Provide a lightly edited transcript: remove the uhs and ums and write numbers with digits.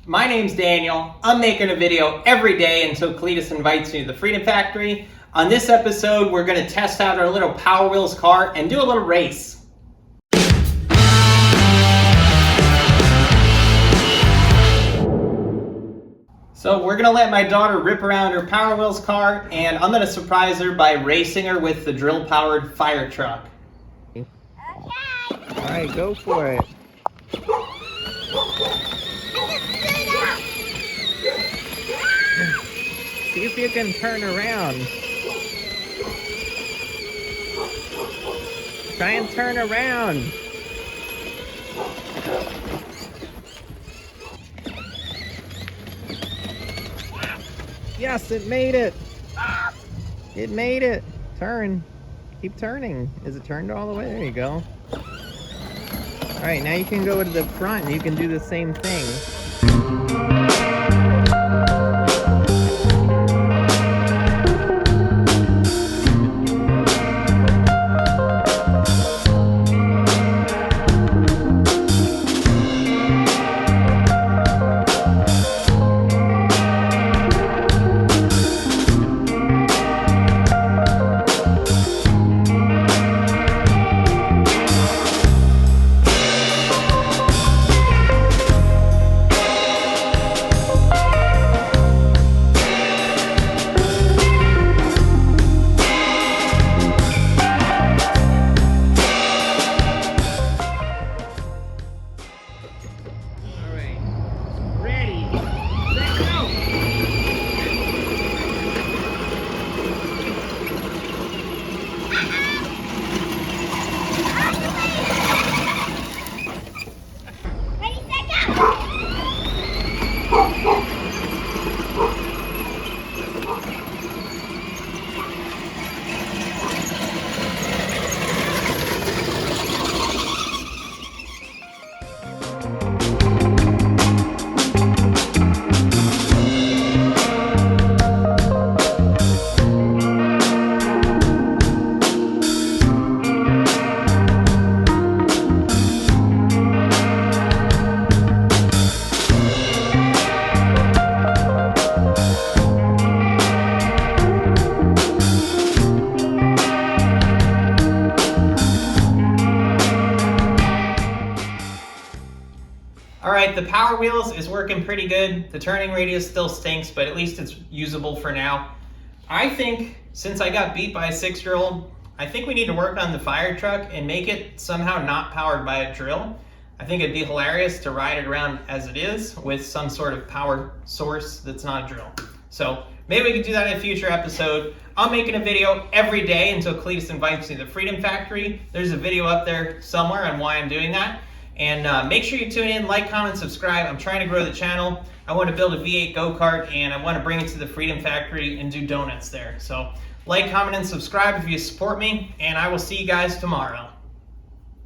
My name's Daniel. I'm making a video every day until Cleetus invites me to the Freedom Factory. On this episode, we're going to test out our little Power Wheels car and do a little race. So we're going to let my daughter rip around her Power Wheels car, and I'm going to surprise her by racing her with the drill-powered fire truck. Okay. All right, go for it. See if you can turn around. Try and turn around. Yes, it made it. It made it. Turn. Keep turning. Is it turned all the way? There you go. All right, now you can go to the front and you can do the same thing. Alright, the Power Wheels is working pretty good. The turning radius still stinks, but at least it's usable for now. I think, since I got beat by a 6-year-old, I think we need to work on the fire truck and make it somehow not powered by a drill. I think it'd be hilarious to ride it around as it is with some sort of power source that's not a drill. So maybe we could do that in a future episode. I'm making a video every day until Cleetus invites me to the Freedom Factory. There's a video up there somewhere on why I'm doing that. And make sure you tune in, like, comment, subscribe. I'm trying to grow the channel. I want to build a V8 go-kart, and I want to bring it to the Freedom Factory and do donuts there. So like, comment, and subscribe if you support me, and I will see you guys tomorrow.